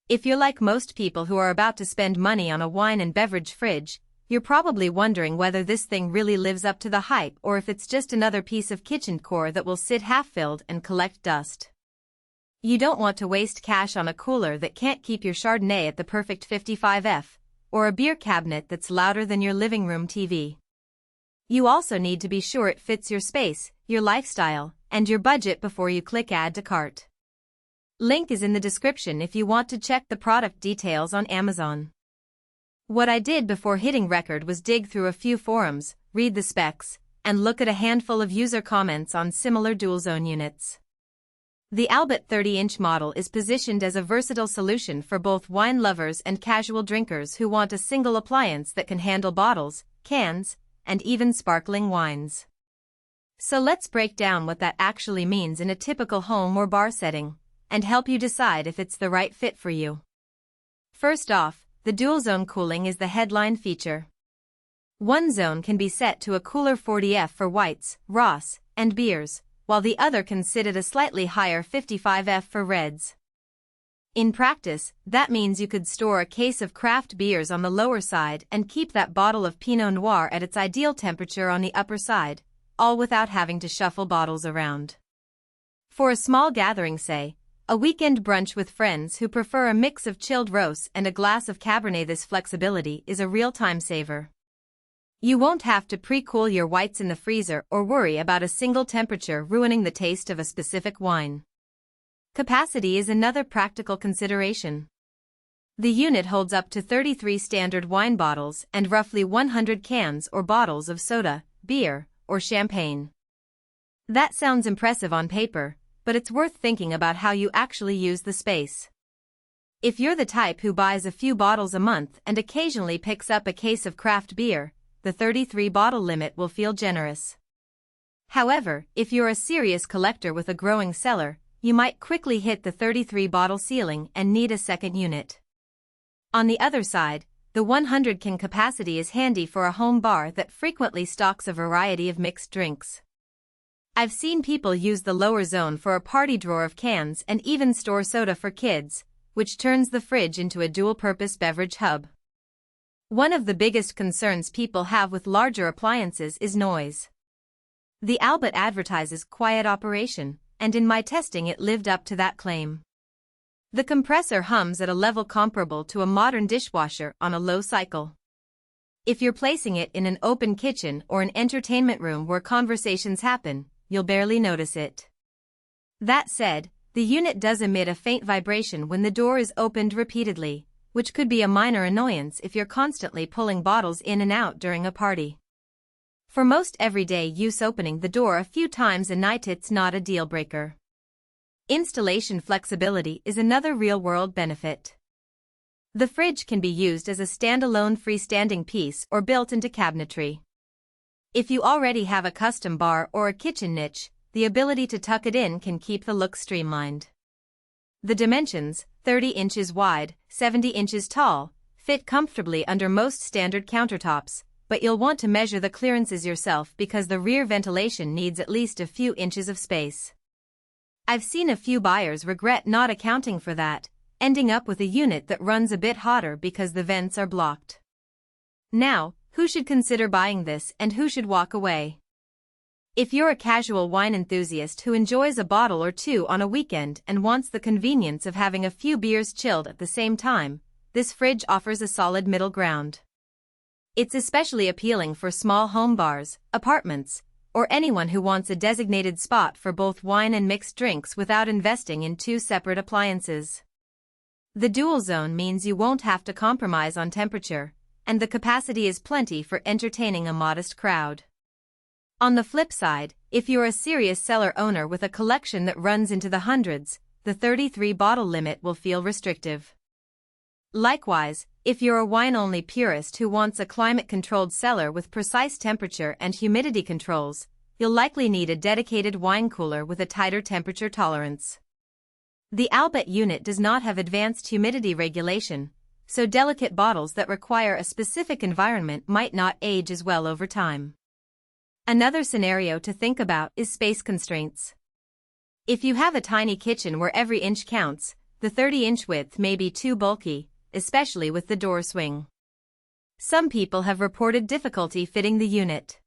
If you're like most people who are about to spend money on a wine and beverage fridge, you're probably wondering whether this thing really lives up to the hype or if it's just another piece of kitchen decor that will sit half-filled and collect dust. You don't want to waste cash on a cooler that can't keep your Chardonnay at the perfect 55°F, or a beer cabinet that's louder than your living room TV. You also need to be sure it fits your space, your lifestyle, and your budget before you click Add to Cart. Link is in the description if you want to check the product details on Amazon. What I did before hitting record was dig through a few forums, read the specs, and look at a handful of user comments on similar dual-zone units. The Albott 30-inch model is positioned as a versatile solution for both wine lovers and casual drinkers who want a single appliance that can handle bottles, cans, and even sparkling wines. So let's break down what that actually means in a typical home or bar setting, and help you decide if it's the right fit for you. First off, the dual-zone cooling is the headline feature. One zone can be set to a cooler 40°F for whites, Ross, and beers, while the other can sit at a slightly higher 55°F for reds. In practice, that means you could store a case of craft beers on the lower side and keep that bottle of Pinot Noir at its ideal temperature on the upper side, all without having to shuffle bottles around. For a small gathering, say, a weekend brunch with friends who prefer a mix of chilled roasts and a glass of Cabernet, this flexibility is a real time saver. You won't have to pre-cool your whites in the freezer or worry about a single temperature ruining the taste of a specific wine. Capacity is another practical consideration. The unit holds up to 33 standard wine bottles and roughly 100 cans or bottles of soda, beer, or champagne. That sounds impressive on paper, but it's worth thinking about how you actually use the space. If you're the type who buys a few bottles a month and occasionally picks up a case of craft beer, the 33-bottle limit will feel generous. However, if you're a serious collector with a growing cellar, you might quickly hit the 33-bottle ceiling and need a second unit. On the other side, the 100-can capacity is handy for a home bar that frequently stocks a variety of mixed drinks. I've seen people use the lower zone for a party drawer of cans and even store soda for kids, which turns the fridge into a dual-purpose beverage hub. One of the biggest concerns people have with larger appliances is noise. The Albott advertises quiet operation, and in my testing it lived up to that claim. The compressor hums at a level comparable to a modern dishwasher on a low cycle. If you're placing it in an open kitchen or an entertainment room where conversations happen, you'll barely notice it. That said, the unit does emit a faint vibration when the door is opened repeatedly, which could be a minor annoyance if you're constantly pulling bottles in and out during a party. For most everyday use, opening the door a few times a night it's not a deal breaker. Installation flexibility is another real-world benefit. The fridge can be used as a standalone freestanding piece or built into cabinetry. If you already have a custom bar or a kitchen niche, the ability to tuck it in can keep the look streamlined. The dimensions, 30 inches wide, 70 inches tall, fit comfortably under most standard countertops, but you'll want to measure the clearances yourself because the rear ventilation needs at least a few inches of space. I've seen a few buyers regret not accounting for that, ending up with a unit that runs a bit hotter because the vents are blocked. Now, who should consider buying this and who should walk away? If you're a casual wine enthusiast who enjoys a bottle or two on a weekend and wants the convenience of having a few beers chilled at the same time, this fridge offers a solid middle ground. It's especially appealing for small home bars, apartments, or anyone who wants a designated spot for both wine and mixed drinks without investing in two separate appliances. The dual zone means you won't have to compromise on temperature, and the capacity is plenty for entertaining a modest crowd. On the flip side, if you're a serious cellar owner with a collection that runs into the hundreds, the 33-bottle limit will feel restrictive. Likewise, if you're a wine-only purist who wants a climate-controlled cellar with precise temperature and humidity controls, you'll likely need a dedicated wine cooler with a tighter temperature tolerance. The Albott unit does not have advanced humidity regulation, so delicate bottles that require a specific environment might not age as well over time. Another scenario to think about is space constraints. If you have a tiny kitchen where every inch counts, The 30-inch width may be too bulky, especially with the door swing. Some people have reported difficulty fitting the unit.